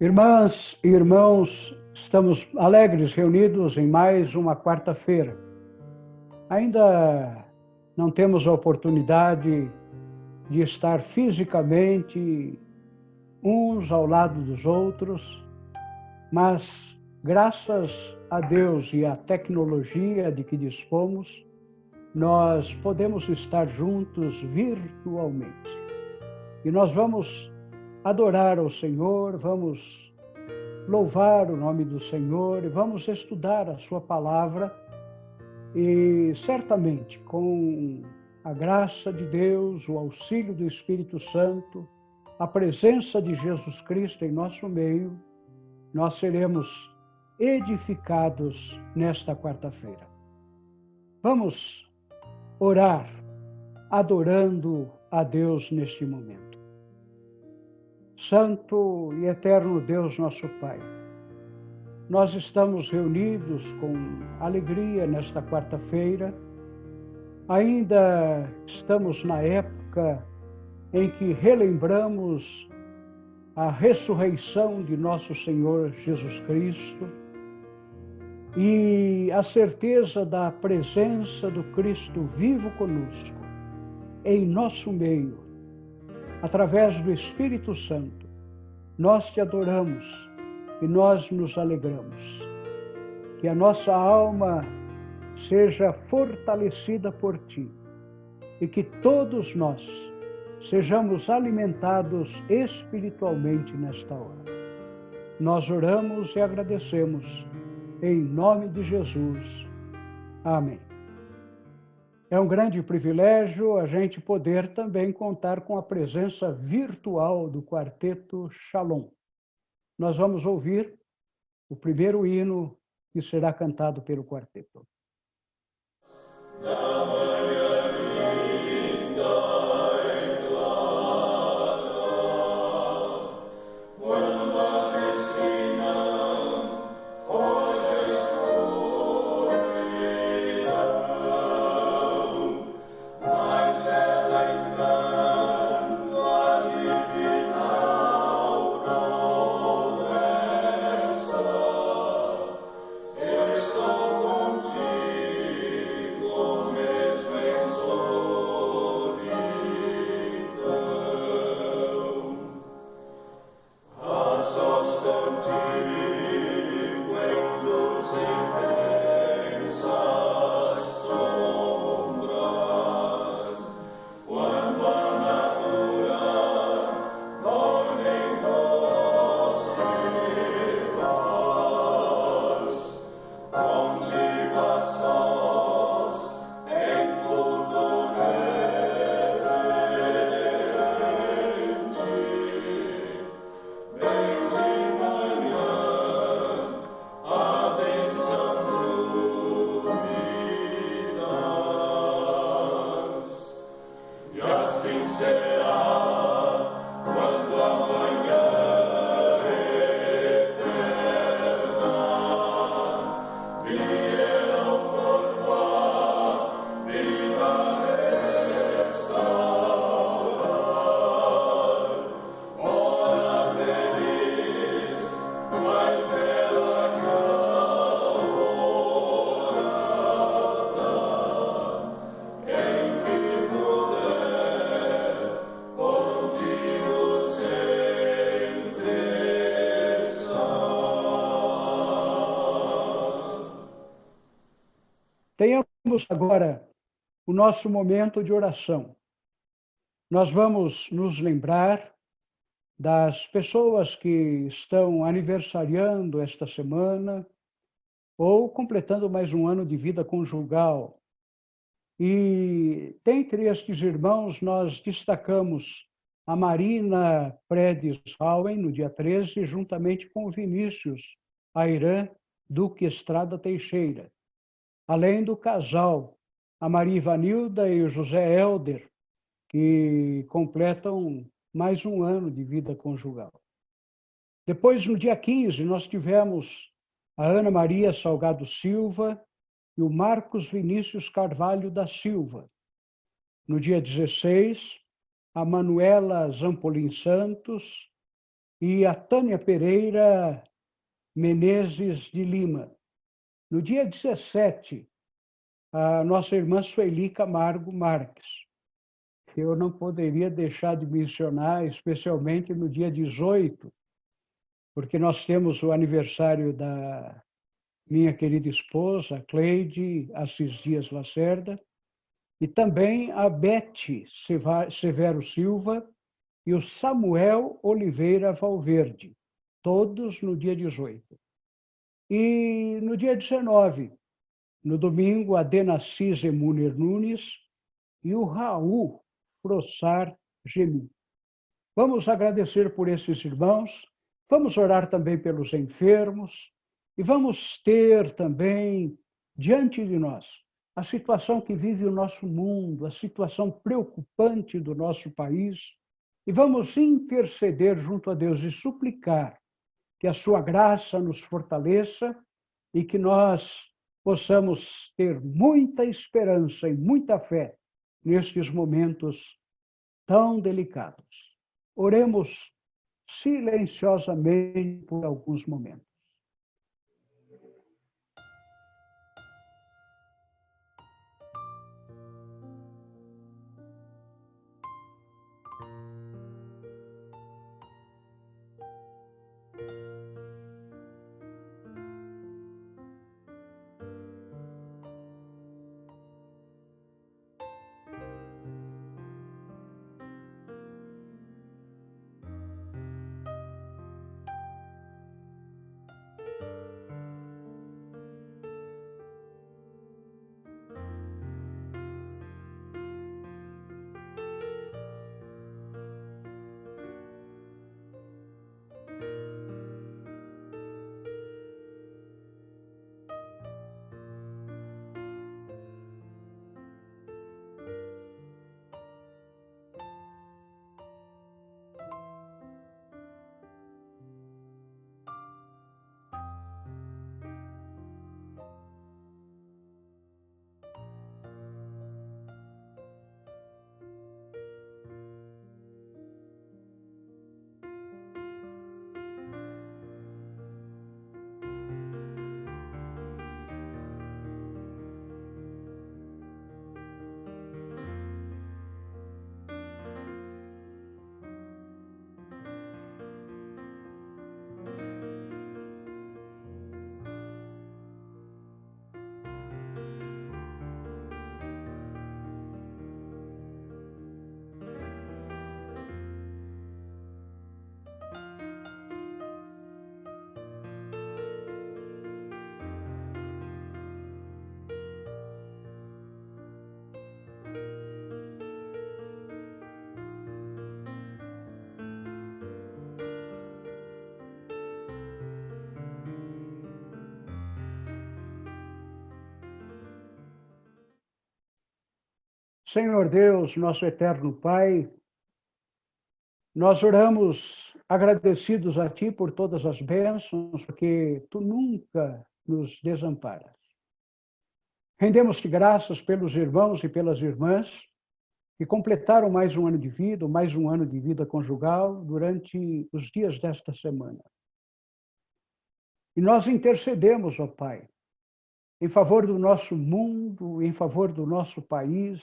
Irmãs e irmãos, estamos alegres reunidos em mais uma quarta-feira. Ainda não temos a oportunidade de estar fisicamente uns ao lado dos outros, mas graças a Deus e à tecnologia de que dispomos, nós podemos estar juntos virtualmente. E nós vamos adorar ao Senhor, vamos louvar o nome do Senhor e vamos estudar a sua palavra e certamente com a graça de Deus, o auxílio do Espírito Santo, a presença de Jesus Cristo em nosso meio, nós seremos edificados nesta quarta-feira. Vamos orar adorando a Deus neste momento. Santo e eterno Deus, nosso Pai, nós estamos reunidos com alegria nesta quarta-feira. Ainda estamos na época em que relembramos a ressurreição de nosso Senhor Jesus Cristo e a certeza da presença do Cristo vivo conosco, em nosso meio. Através do Espírito Santo, nós te adoramos e nós nos alegramos. Que a nossa alma seja fortalecida por ti e que todos nós sejamos alimentados espiritualmente nesta hora. Nós oramos e agradecemos em nome de Jesus. Amém. É um grande privilégio a gente poder também contar com a presença virtual do Quarteto Shalom. Nós vamos ouvir o primeiro hino que será cantado pelo quarteto. Tenhamos agora o nosso momento de oração. Nós vamos nos lembrar das pessoas que estão aniversariando esta semana ou completando mais um ano de vida conjugal. E dentre estes irmãos, nós destacamos a Marina Predes Howen, no dia 13, juntamente com o Vinícius Airan Duque Estrada Teixeira. Além do casal, a Maria Ivanilda e o José Helder, que completam mais um ano de vida conjugal. Depois, no dia 15, nós tivemos a Ana Maria Salgado Silva e o Marcos Vinícius Carvalho da Silva. No dia 16, a Manuela Zampolin Santos e a Tânia Pereira Menezes de Lima. No dia 17, a nossa irmã Sueli Camargo Marques. Eu não poderia deixar de mencionar, especialmente no dia 18, porque nós temos o aniversário da minha querida esposa, Cleide Assis Dias Lacerda, e também a Beth Severo Silva e o Samuel Oliveira Valverde, todos no dia 18. E no dia 19, no domingo, a Denacise Muner Nunes e o Raul Frossar Gemi. Vamos agradecer por esses irmãos, vamos orar também pelos enfermos e vamos ter também diante de nós a situação que vive o nosso mundo, a situação preocupante do nosso país, e vamos interceder junto a Deus e suplicar que a sua graça nos fortaleça e que nós possamos ter muita esperança e muita fé nestes momentos tão delicados. Oremos silenciosamente por alguns momentos. Senhor Deus, nosso eterno Pai, nós oramos agradecidos a Ti por todas as bênçãos, porque Tu nunca nos desamparas. Rendemos-te graças pelos irmãos e pelas irmãs que completaram mais um ano de vida, mais um ano de vida conjugal durante os dias desta semana. E nós intercedemos, ó Pai, em favor do nosso mundo, em favor do nosso país,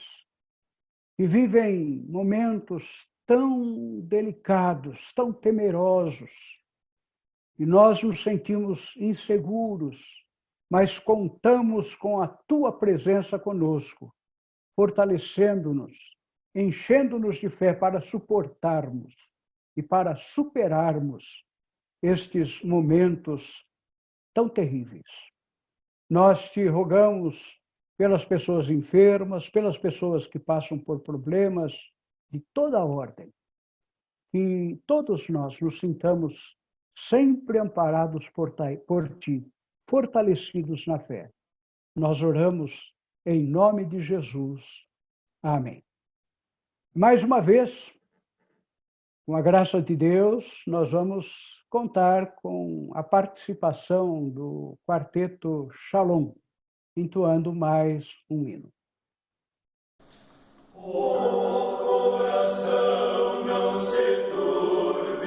que vivem momentos tão delicados, tão temerosos, e nós nos sentimos inseguros, mas contamos com a Tua presença conosco, fortalecendo-nos, enchendo-nos de fé para suportarmos e para superarmos estes momentos tão terríveis. Nós te rogamos pelas pessoas enfermas, pelas pessoas que passam por problemas de toda a ordem, que todos nós nos sintamos sempre amparados por Ti, fortalecidos na fé. Nós oramos em nome de Jesus. Amém. Mais uma vez, com a graça de Deus, nós vamos contar com a participação do quarteto Shalom, entoando mais um hino. O coração não se turbe,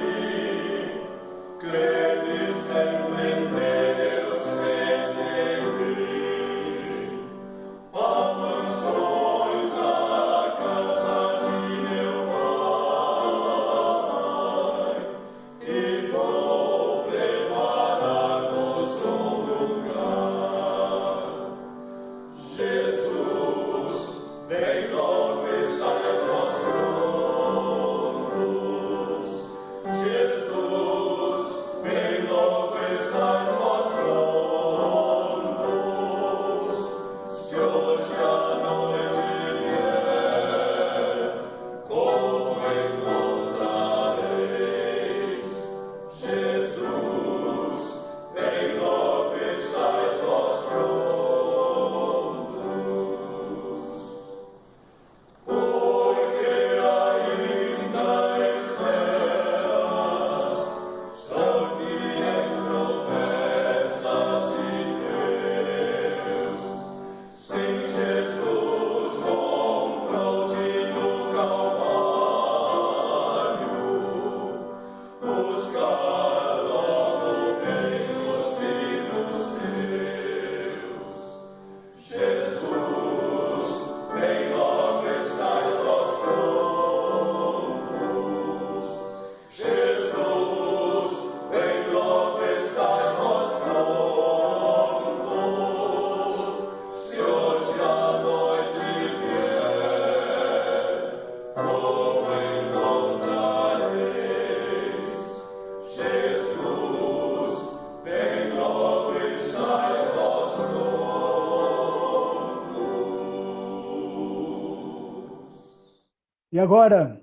E agora,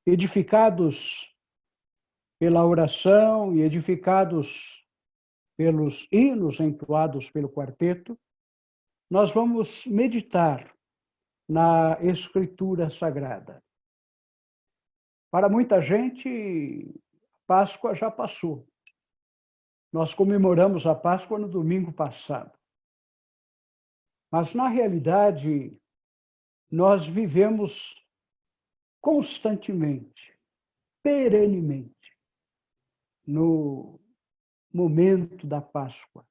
edificados pela oração e edificados pelos hinos entoados pelo quarteto, nós vamos meditar na Escritura Sagrada. Para muita gente, Páscoa já passou. Nós comemoramos a Páscoa no domingo passado. Mas, na realidade, nós vivemos constantemente, perenemente, no momento da Páscoa,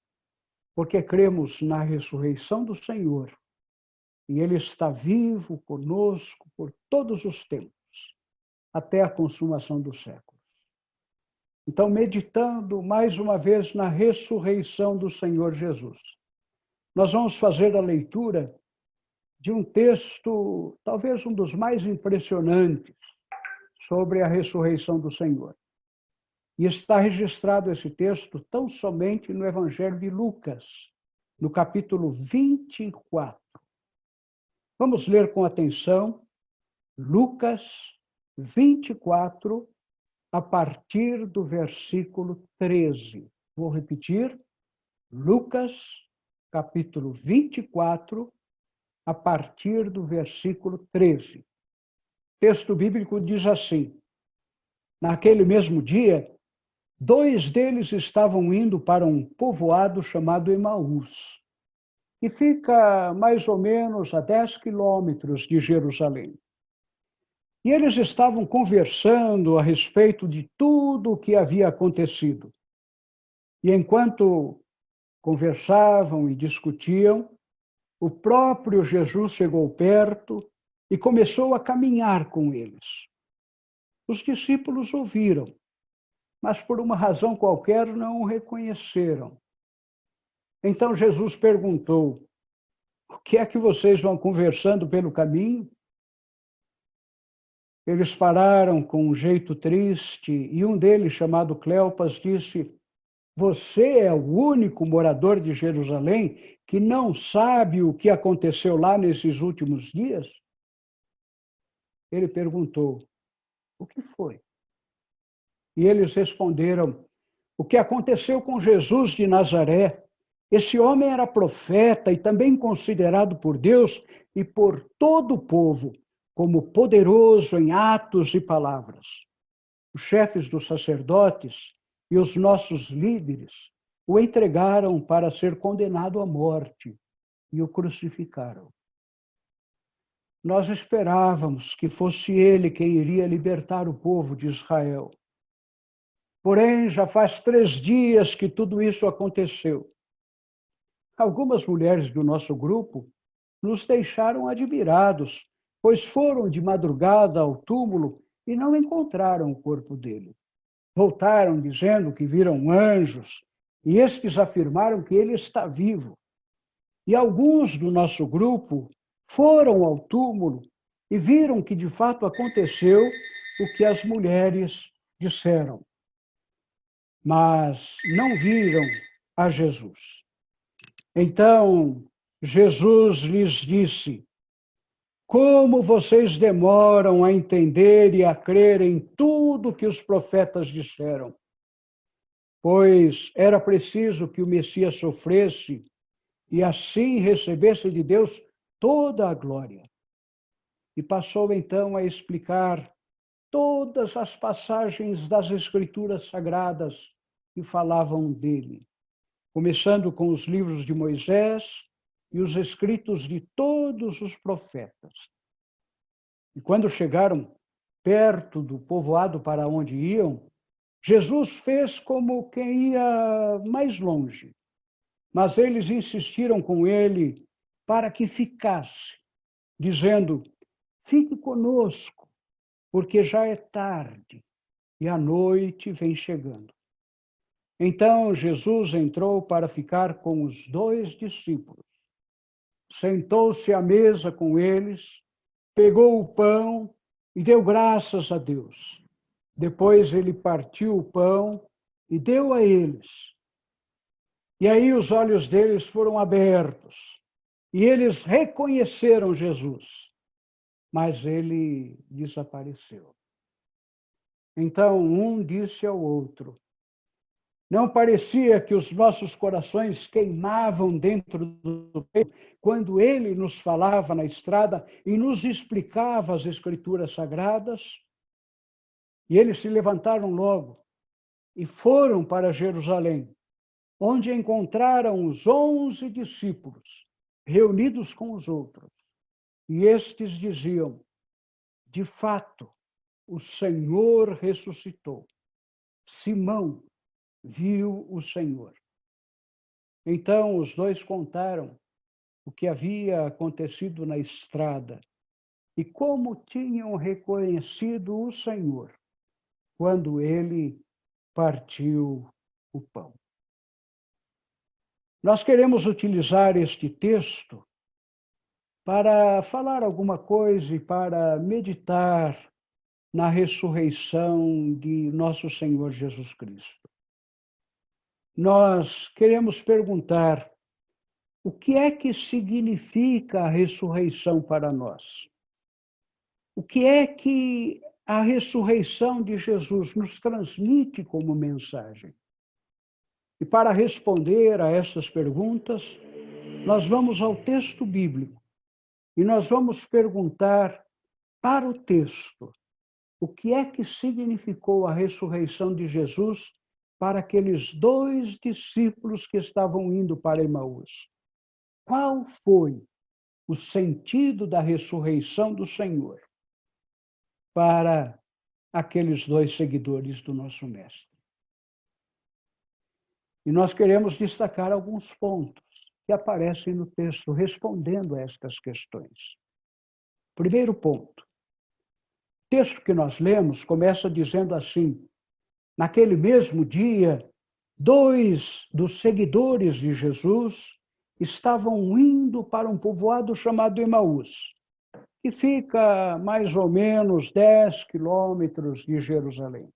porque cremos na ressurreição do Senhor e Ele está vivo conosco por todos os tempos, até a consumação dos séculos. Então, meditando mais uma vez na ressurreição do Senhor Jesus, nós vamos fazer a leitura de um texto, talvez um dos mais impressionantes, sobre a ressurreição do Senhor. E está registrado esse texto tão somente no Evangelho de Lucas, no capítulo 24. Vamos ler com atenção Lucas 24, a partir do versículo 13. Vou repetir, Lucas, capítulo 24, a partir do versículo 13. O texto bíblico diz assim: naquele mesmo dia, 2 deles estavam indo para um povoado chamado Emaús, que fica mais ou menos a 10 quilômetros de Jerusalém. E eles estavam conversando a respeito de tudo o que havia acontecido. E enquanto conversavam e discutiam, o próprio Jesus chegou perto e começou a caminhar com eles. Os discípulos ouviram, mas por uma razão qualquer não o reconheceram. Então Jesus perguntou: o que é que vocês vão conversando pelo caminho? Eles pararam com um jeito triste e um deles, chamado Cleopas, disse: você é o único morador de Jerusalém que não sabe o que aconteceu lá nesses últimos dias? Ele perguntou: o que foi? E eles responderam: o que aconteceu com Jesus de Nazaré. Esse homem era profeta e também considerado por Deus e por todo o povo como poderoso em atos e palavras. Os chefes dos sacerdotes e os nossos líderes o entregaram para ser condenado à morte e o crucificaram. Nós esperávamos que fosse ele quem iria libertar o povo de Israel. Porém, já faz 3 dias que tudo isso aconteceu. Algumas mulheres do nosso grupo nos deixaram admirados, pois foram de madrugada ao túmulo e não encontraram o corpo dele. Voltaram dizendo que viram anjos, e estes afirmaram que ele está vivo. E alguns do nosso grupo foram ao túmulo e viram que de fato aconteceu o que as mulheres disseram, mas não viram a Jesus. Então Jesus lhes disse: como vocês demoram a entender e a crer em tudo que os profetas disseram? Pois era preciso que o Messias sofresse e assim recebesse de Deus toda a glória. E passou então a explicar todas as passagens das Escrituras Sagradas que falavam dele, começando com os livros de Moisés e os escritos de todos os profetas. E quando chegaram perto do povoado para onde iam, Jesus fez como quem ia mais longe, mas eles insistiram com ele para que ficasse, dizendo: fique conosco, porque já é tarde e a noite vem chegando. Então Jesus entrou para ficar com os 2 discípulos. Sentou-se à mesa com eles, pegou o pão e deu graças a Deus. Depois ele partiu o pão e deu a eles. E aí os olhos deles foram abertos e eles reconheceram Jesus. mas ele desapareceu. Então um disse ao outro: não parecia que os nossos corações queimavam dentro do peito quando ele nos falava na estrada e nos explicava as Escrituras Sagradas? E eles se levantaram logo e foram para Jerusalém, onde encontraram os 11 discípulos, reunidos com os outros. E estes diziam: de fato, o Senhor ressuscitou. Simão viu o Senhor. Então os dois contaram o que havia acontecido na estrada e como tinham reconhecido o Senhor quando ele partiu o pão. Nós queremos utilizar este texto para falar alguma coisa e para meditar na ressurreição de nosso Senhor Jesus Cristo. Nós queremos perguntar: o que é que significa a ressurreição para nós? O que é que a ressurreição de Jesus nos transmite como mensagem? E para responder a essas perguntas, nós vamos ao texto bíblico e nós vamos perguntar para o texto o que é que significou a ressurreição de Jesus para aqueles 2 discípulos que estavam indo para Emaús. Qual foi o sentido da ressurreição do Senhor para aqueles 2 seguidores do nosso Mestre? E nós queremos destacar alguns pontos que aparecem no texto respondendo a estas questões. Primeiro ponto. O texto que nós lemos começa dizendo assim: naquele mesmo dia, 2 dos seguidores de Jesus estavam indo para um povoado chamado Emaús, que fica mais ou menos 10 quilômetros de Jerusalém.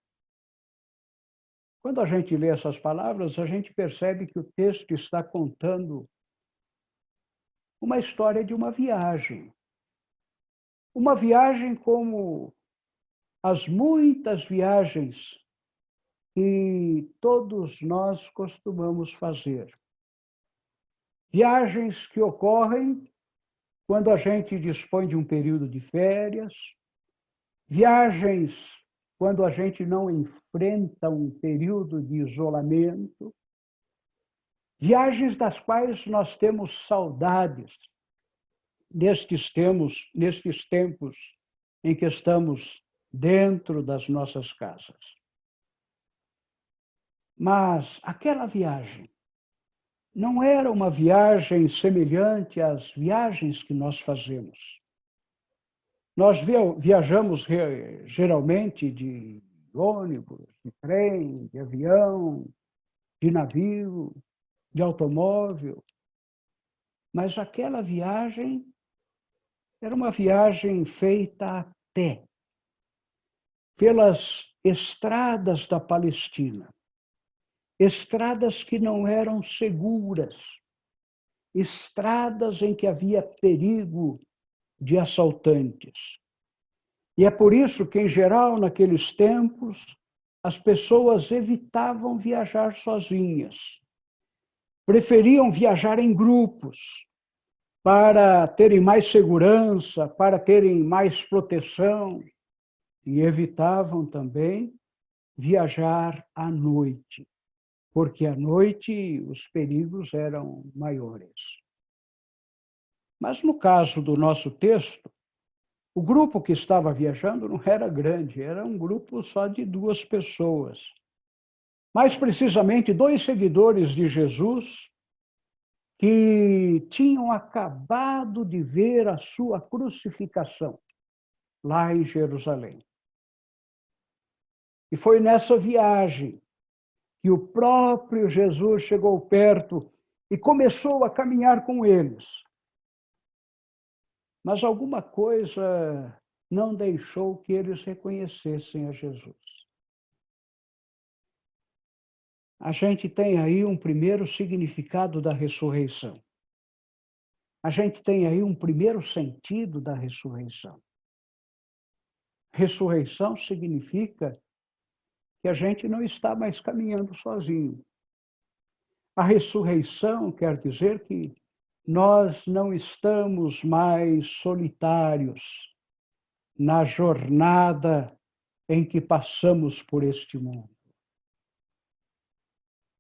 Quando a gente lê essas palavras, a gente percebe que o texto está contando uma história de uma viagem. Uma viagem como as muitas viagens que todos nós costumamos fazer. Viagens que ocorrem quando a gente dispõe de um período de férias, viagens quando a gente não enfrenta um período de isolamento, viagens das quais nós temos saudades nestes tempos em que estamos dentro das nossas casas. Mas aquela viagem não era uma viagem semelhante às viagens que nós fazemos. Nós viajamos geralmente de ônibus, de trem, de avião, de navio, de automóvel. Mas aquela viagem era uma viagem feita a pé, pelas estradas da Palestina. Estradas que não eram seguras, estradas em que havia perigo de assaltantes. E é por isso que, em geral, naqueles tempos, as pessoas evitavam viajar sozinhas. Preferiam viajar em grupos, para terem mais segurança, para terem mais proteção, e evitavam também viajar à noite, porque à noite os perigos eram maiores. Mas no caso do nosso texto, o grupo que estava viajando não era grande, era um grupo só de 2 pessoas. Mais precisamente, 2 seguidores de Jesus que tinham acabado de ver a sua crucificação lá em Jerusalém. E foi nessa viagem que o próprio Jesus chegou perto e começou a caminhar com eles. Mas alguma coisa não deixou que eles reconhecessem a Jesus. A gente tem aí um primeiro significado da ressurreição. A gente tem aí um primeiro sentido da ressurreição. ressurreição significa que a gente não está mais caminhando sozinho. A ressurreição quer dizer que nós não estamos mais solitários na jornada em que passamos por este mundo.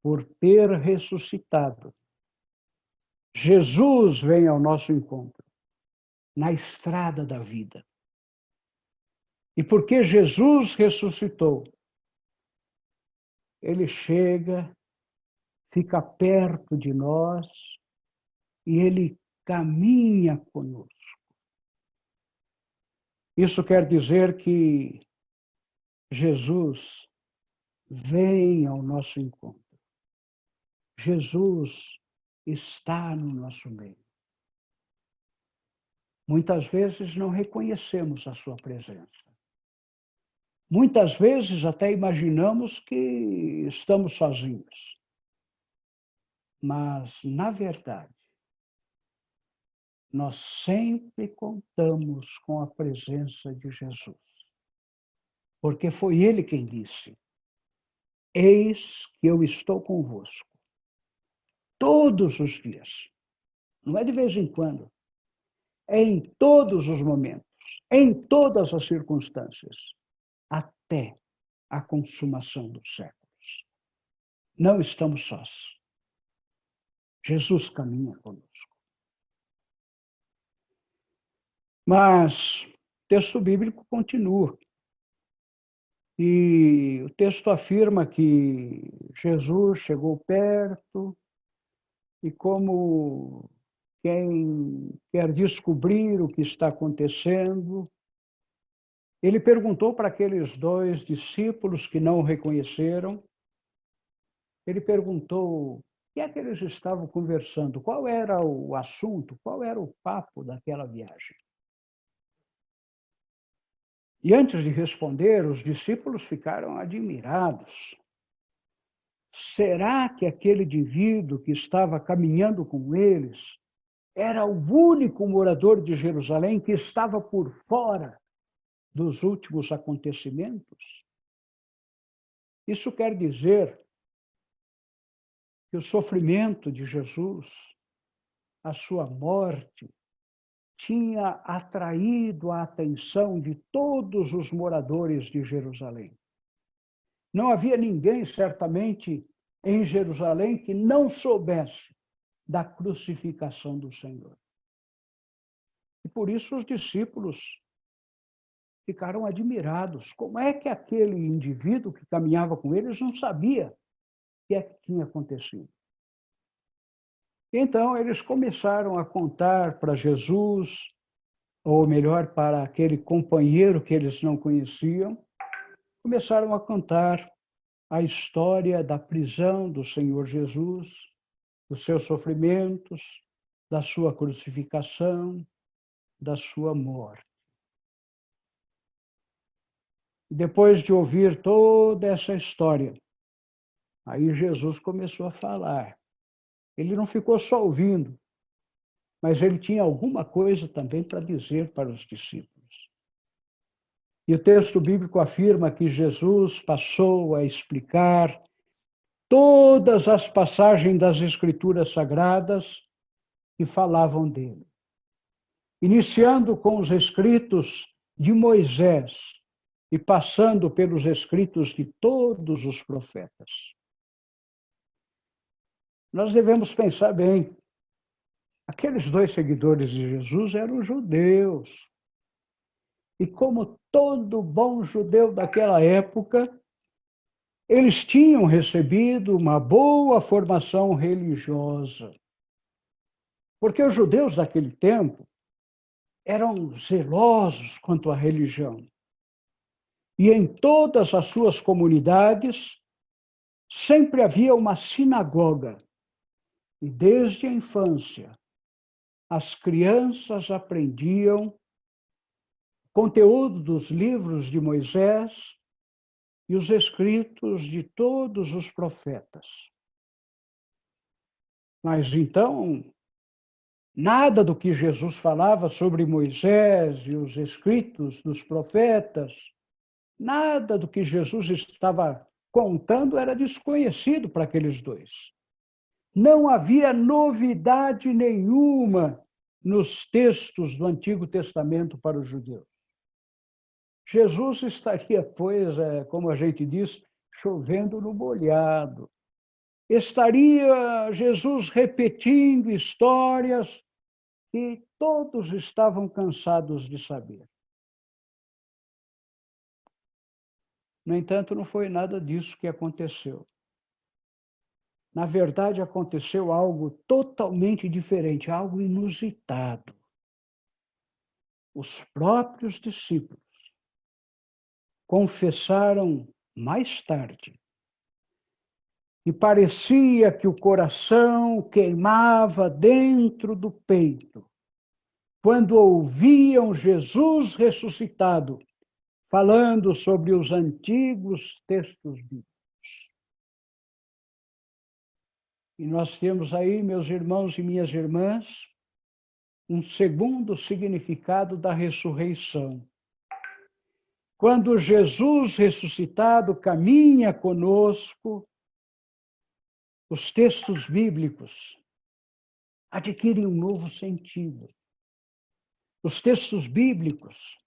Por ter ressuscitado, Jesus vem ao nosso encontro na estrada da vida. E porque Jesus ressuscitou, ele chega, fica perto de nós e ele caminha conosco. Isso quer dizer que Jesus vem ao nosso encontro. Jesus está no nosso meio. Muitas vezes não reconhecemos a sua presença. Muitas vezes até imaginamos que estamos sozinhos. Mas, na verdade, nós sempre contamos com a presença de Jesus. Porque foi ele quem disse: eis que eu estou convosco todos os dias. Não é de vez em quando. É em todos os momentos, em todas as circunstâncias, até a consumação dos séculos. Não estamos sós. Jesus caminha conosco. Mas o texto bíblico continua. E o texto afirma que Jesus chegou perto e, como quem quer descobrir o que está acontecendo, ele perguntou para aqueles 2 discípulos que não o reconheceram, ele perguntou o que é que eles estavam conversando, qual era o assunto, qual era o papo daquela viagem. E antes de responder, os discípulos ficaram admirados. Será que aquele indivíduo que estava caminhando com eles era o único morador de Jerusalém que estava por fora dos últimos acontecimentos? Isso quer dizer que o sofrimento de Jesus, a sua morte, tinha atraído a atenção de todos os moradores de Jerusalém. Não havia ninguém, certamente, em Jerusalém que não soubesse da crucificação do Senhor. E por isso os discípulos ficaram admirados. Como é que aquele indivíduo que caminhava com eles não sabia o que é que tinha acontecido? Então, eles começaram a contar para Jesus, ou melhor, para aquele companheiro que eles não conheciam, começaram a contar a história da prisão do Senhor Jesus, dos seus sofrimentos, da sua crucificação, da sua morte. Depois de ouvir toda essa história, aí Jesus começou a falar. Ele não ficou só ouvindo, mas ele tinha alguma coisa também para dizer para os discípulos. E o texto bíblico afirma que Jesus passou a explicar todas as passagens das Escrituras Sagradas que falavam dele. Iniciando com os escritos de Moisés e passando pelos escritos de todos os profetas. Nós devemos pensar bem. Aqueles 2 seguidores de Jesus eram judeus. E como todo bom judeu daquela época, eles tinham recebido uma boa formação religiosa. Porque os judeus daquele tempo eram zelosos quanto à religião. E em todas as suas comunidades sempre havia uma sinagoga. E desde a infância, as crianças aprendiam conteúdo dos livros de Moisés e os escritos de todos os profetas. Mas então, Nada do que Jesus falava sobre Moisés e os escritos dos profetas, nada do que Jesus estava contando era desconhecido para aqueles dois. Não havia novidade nenhuma nos textos do Antigo Testamento para os judeus. Jesus estaria, pois, como a gente diz, chovendo no molhado. Estaria Jesus repetindo histórias que todos estavam cansados de saber. No entanto, não foi nada disso que aconteceu. Na verdade, aconteceu algo totalmente diferente, algo inusitado. Os próprios discípulos confessaram mais tarde e parecia que o coração queimava dentro do peito quando ouviam Jesus ressuscitado falando sobre os antigos textos bíblicos. E nós temos aí, meus irmãos e minhas irmãs, um segundo significado da ressurreição. Quando Jesus ressuscitado caminha conosco, os textos bíblicos adquirem um novo sentido. Os textos bíblicos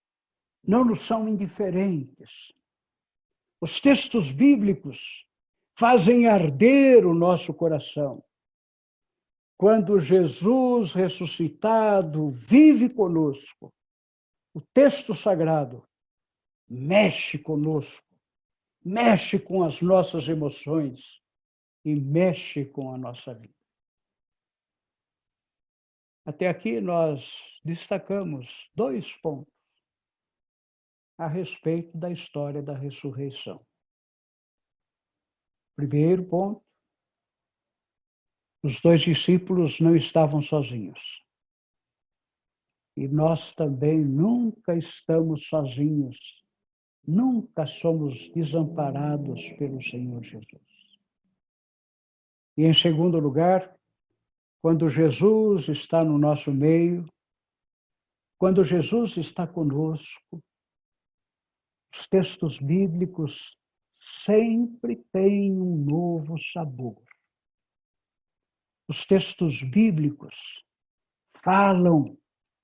não nos são indiferentes. Os textos bíblicos fazem arder o nosso coração. Quando Jesus ressuscitado vive conosco, o texto sagrado mexe conosco, mexe com as nossas emoções e mexe com a nossa vida. Até aqui nós destacamos 2 pontos a respeito da história da ressurreição. Primeiro ponto, os 2 discípulos não estavam sozinhos. E nós também nunca estamos sozinhos. Nunca somos desamparados pelo Senhor Jesus. E em segundo lugar, quando Jesus está no nosso meio, quando Jesus está conosco, os textos bíblicos sempre têm um novo sabor. Os textos bíblicos falam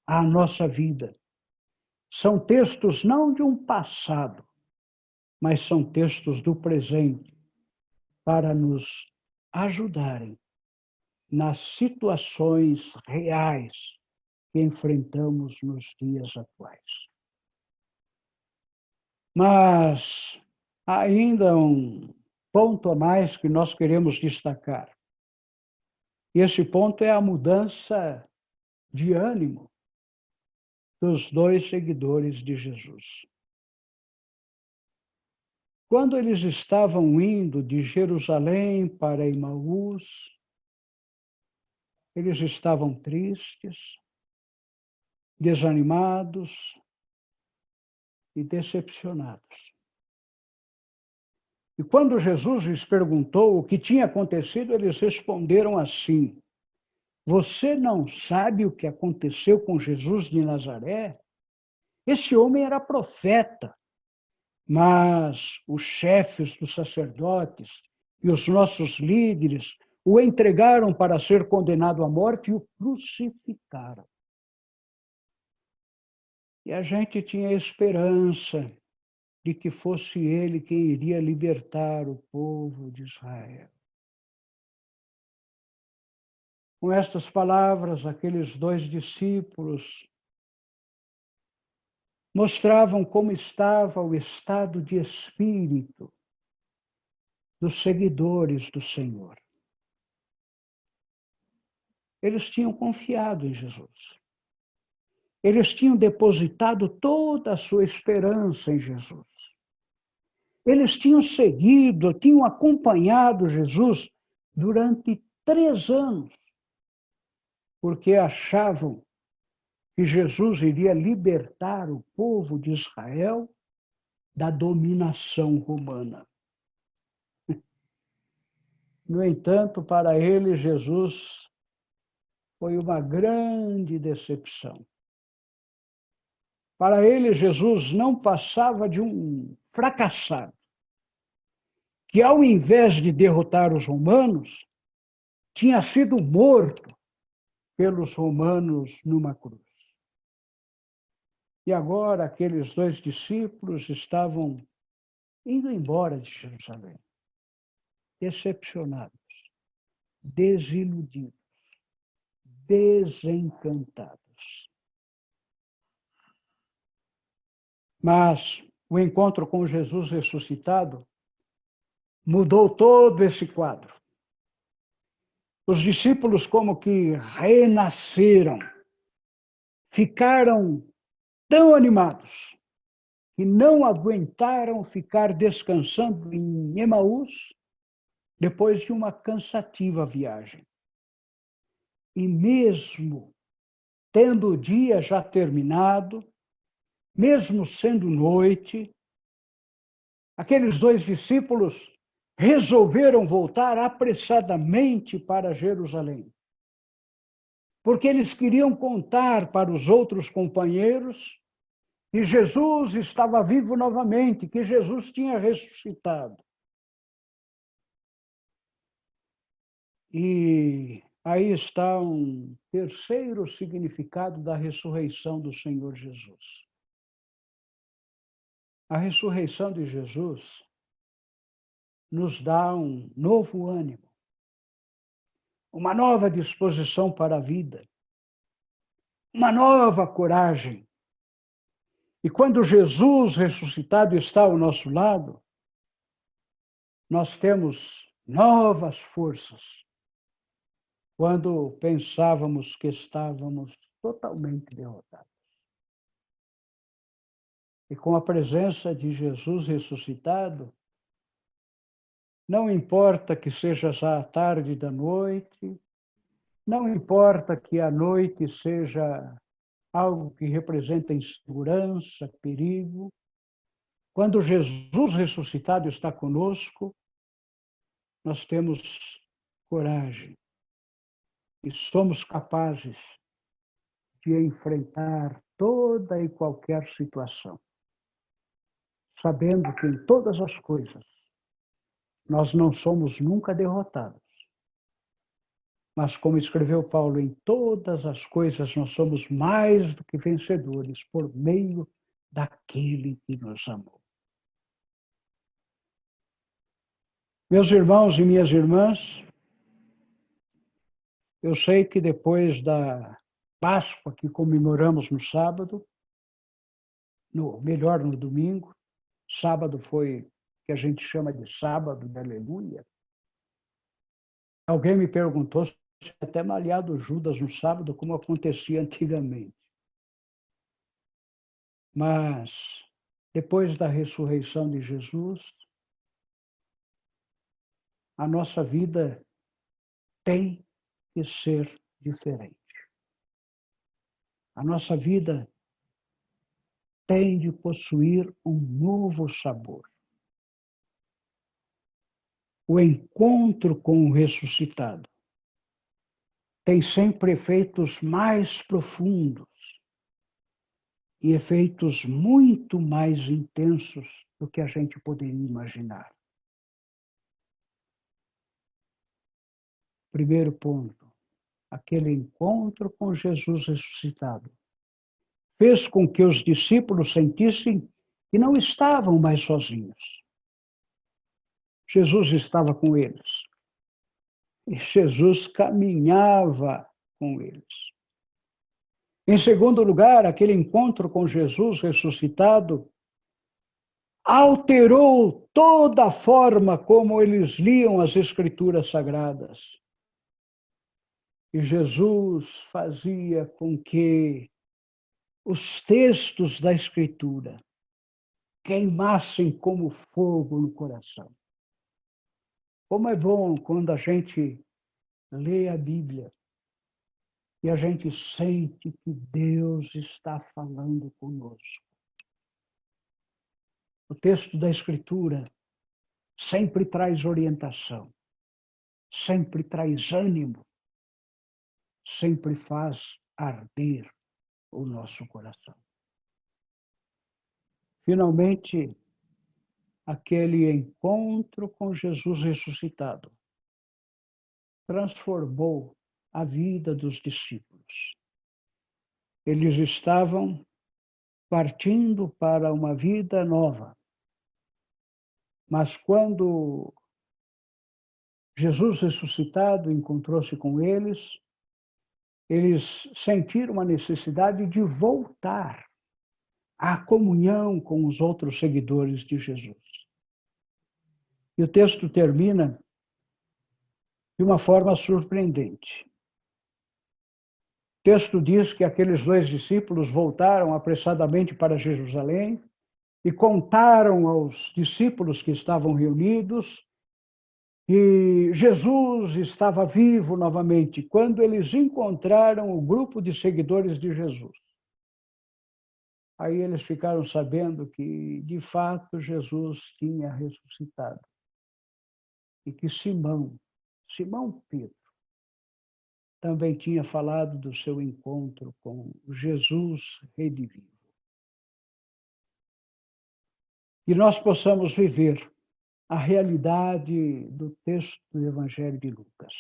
à nossa vida. São textos não de um passado, mas são textos do presente para nos ajudarem nas situações reais que enfrentamos nos dias atuais. Mas há ainda um ponto a mais que nós queremos destacar. E esse ponto é a mudança de ânimo dos 2 seguidores de Jesus. Quando eles estavam indo de Jerusalém para Emaús, eles estavam tristes, desanimados e decepcionados. E quando Jesus lhes perguntou o que tinha acontecido, eles responderam assim: você não sabe o que aconteceu com Jesus de Nazaré? Esse homem era profeta, mas os chefes dos sacerdotes e os nossos líderes o entregaram para ser condenado à morte e o crucificaram. E a gente tinha esperança de que fosse ele quem iria libertar o povo de Israel. Com estas palavras, aqueles 2 discípulos mostravam como estava o estado de espírito dos seguidores do Senhor. Eles tinham confiado em Jesus. Eles tinham depositado toda a sua esperança em Jesus. Eles tinham seguido, tinham acompanhado Jesus durante 3 anos, porque achavam que Jesus iria libertar o povo de Israel da dominação romana. No entanto, para eles, Jesus foi uma grande decepção. Para ele, Jesus não passava de um fracassado, que ao invés de derrotar os romanos, tinha sido morto pelos romanos numa cruz. E agora aqueles 2 discípulos estavam indo embora de Jerusalém, decepcionados, desiludidos, desencantados. Mas o encontro com Jesus ressuscitado mudou todo esse quadro. Os discípulos como que renasceram, ficaram tão animados que não aguentaram ficar descansando em Emaús depois de uma cansativa viagem. E mesmo tendo o dia já terminado, mesmo sendo noite, aqueles 2 discípulos resolveram voltar apressadamente para Jerusalém, porque eles queriam contar para os outros companheiros que Jesus estava vivo novamente, que Jesus tinha ressuscitado. E aí está um terceiro significado da ressurreição do Senhor Jesus. A ressurreição de Jesus nos dá um novo ânimo, uma nova disposição para a vida, uma nova coragem. E quando Jesus ressuscitado está ao nosso lado, nós temos novas forças. Quando pensávamos que estávamos totalmente derrotados. E com a presença de Jesus ressuscitado, não importa que seja já a tarde da noite, não importa que a noite seja algo que representa insegurança, perigo, quando Jesus ressuscitado está conosco, nós temos coragem e somos capazes de enfrentar toda e qualquer situação, sabendo que em todas as coisas nós não somos nunca derrotados. Mas, como escreveu Paulo, em todas as coisas nós somos mais do que vencedores por meio daquele que nos amou. Meus irmãos e minhas irmãs, eu sei que depois da Páscoa que comemoramos no sábado, melhor no domingo, sábado foi o que a gente chama de sábado de aleluia. Alguém me perguntou se até malhado Judas no sábado, como acontecia antigamente. Mas, depois da ressurreição de Jesus, a nossa vida tem que ser diferente. A nossa vida tem de possuir um novo sabor. O encontro com o ressuscitado tem sempre efeitos mais profundos e efeitos muito mais intensos do que a gente poderia imaginar. Primeiro ponto, aquele encontro com Jesus ressuscitado fez com que os discípulos sentissem que não estavam mais sozinhos. Jesus estava com eles. E Jesus caminhava com eles. Em segundo lugar, aquele encontro com Jesus ressuscitado alterou toda a forma como eles liam as Escrituras Sagradas. E Jesus fazia com que os textos da Escritura queimassem como fogo no coração. Como é bom quando a gente lê a Bíblia e a gente sente que Deus está falando conosco. O texto da Escritura sempre traz orientação, sempre traz ânimo, sempre faz arder o nosso coração. Finalmente, aquele encontro com Jesus ressuscitado transformou a vida dos discípulos. Eles estavam partindo para uma vida nova. Mas quando Jesus ressuscitado encontrou-se com eles sentiram a necessidade de voltar à comunhão com os outros seguidores de Jesus. E o texto termina de uma forma surpreendente. O texto diz que aqueles 2 discípulos voltaram apressadamente para Jerusalém e contaram aos discípulos que estavam reunidos que Jesus estava vivo novamente, quando eles encontraram o grupo de seguidores de Jesus. Aí eles ficaram sabendo que, de fato, Jesus tinha ressuscitado. E que Simão Pedro, também tinha falado do seu encontro com Jesus redivivo. E nós possamos viver a realidade do texto do Evangelho de Lucas.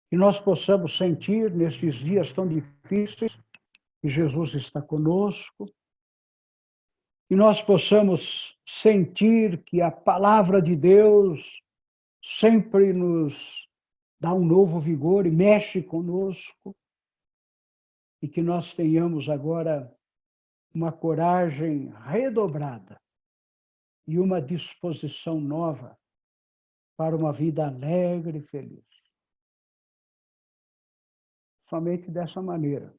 Que nós possamos sentir, nestes dias tão difíceis, que Jesus está conosco. Que nós possamos sentir que a palavra de Deus sempre nos dá um novo vigor e mexe conosco. E que nós tenhamos agora uma coragem redobrada e uma disposição nova para uma vida alegre e feliz. Somente dessa maneira,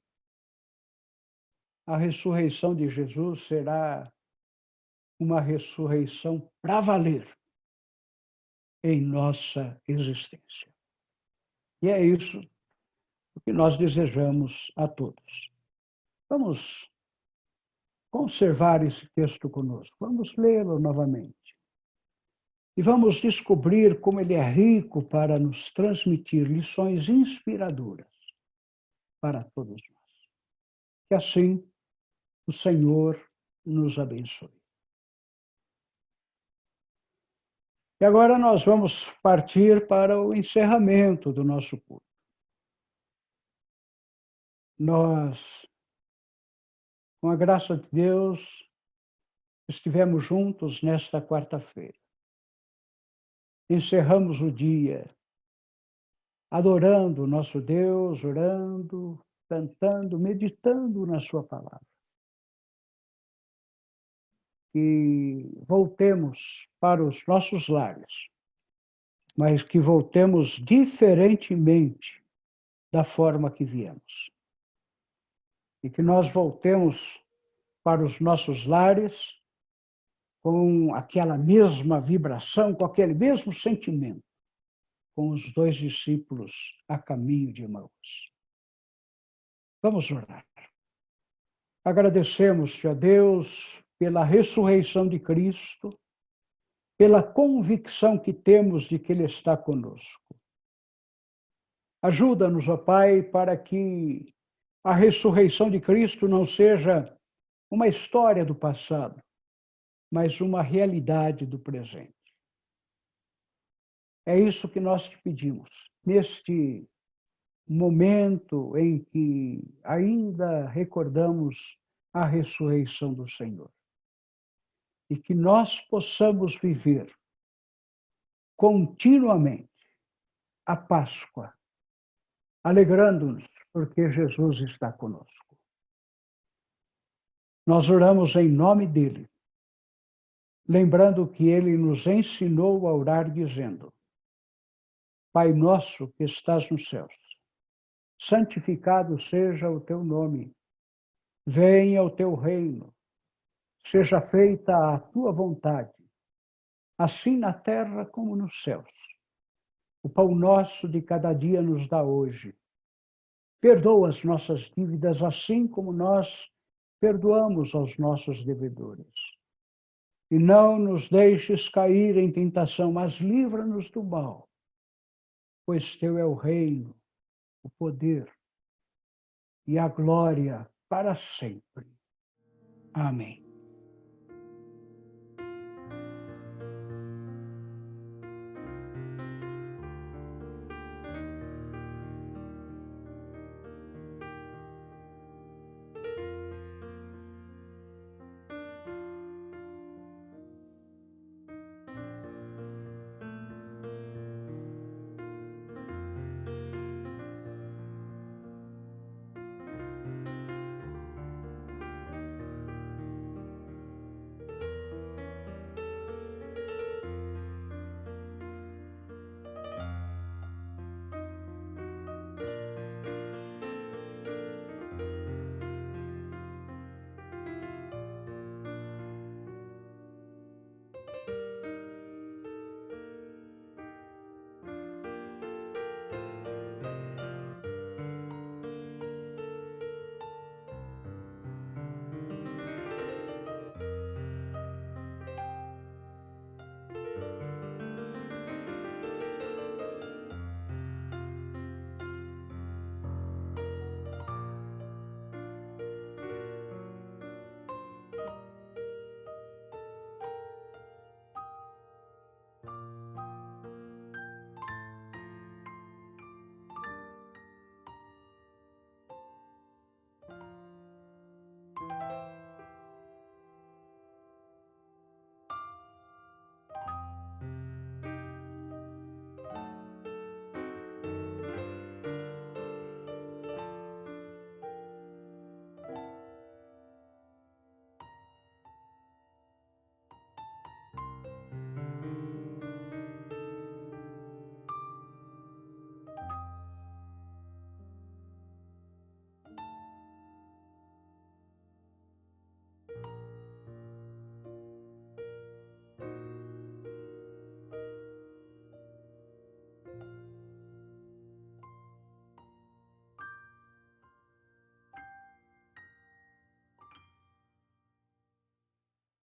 a ressurreição de Jesus será uma ressurreição para valer em nossa existência. E é isso que nós desejamos a todos. Vamos conservar esse texto conosco, vamos lê-lo novamente. E vamos descobrir como ele é rico para nos transmitir lições inspiradoras para todos nós. Que assim o Senhor nos abençoe. E agora nós vamos partir para o encerramento do nosso culto. Nós, com a graça de Deus, estivemos juntos nesta quarta-feira. Encerramos o dia adorando o nosso Deus, orando, cantando, meditando na sua palavra. Que voltemos para os nossos lares, mas que voltemos diferentemente da forma que viemos. E que nós voltemos para os nossos lares com aquela mesma vibração, com aquele mesmo sentimento, com os 2 discípulos a caminho de Emaús. Vamos orar. Agradecemos-te, ó Deus, pela ressurreição de Cristo, pela convicção que temos de que Ele está conosco. Ajuda-nos, ó Pai, para que a ressurreição de Cristo não seja uma história do passado, mas uma realidade do presente. É isso que nós te pedimos, neste momento em que ainda recordamos a ressurreição do Senhor. E que nós possamos viver continuamente a Páscoa, alegrando-nos porque Jesus está conosco. Nós oramos em nome dele, lembrando que ele nos ensinou a orar dizendo: Pai nosso que estás nos céus, santificado seja o teu nome, venha o teu reino, seja feita a tua vontade, assim na terra como nos céus. O pão nosso de cada dia nos dá hoje. Perdoa as nossas dívidas, assim como nós perdoamos aos nossos devedores. E não nos deixes cair em tentação, mas livra-nos do mal, pois teu é o reino, o poder e a glória para sempre. Amém.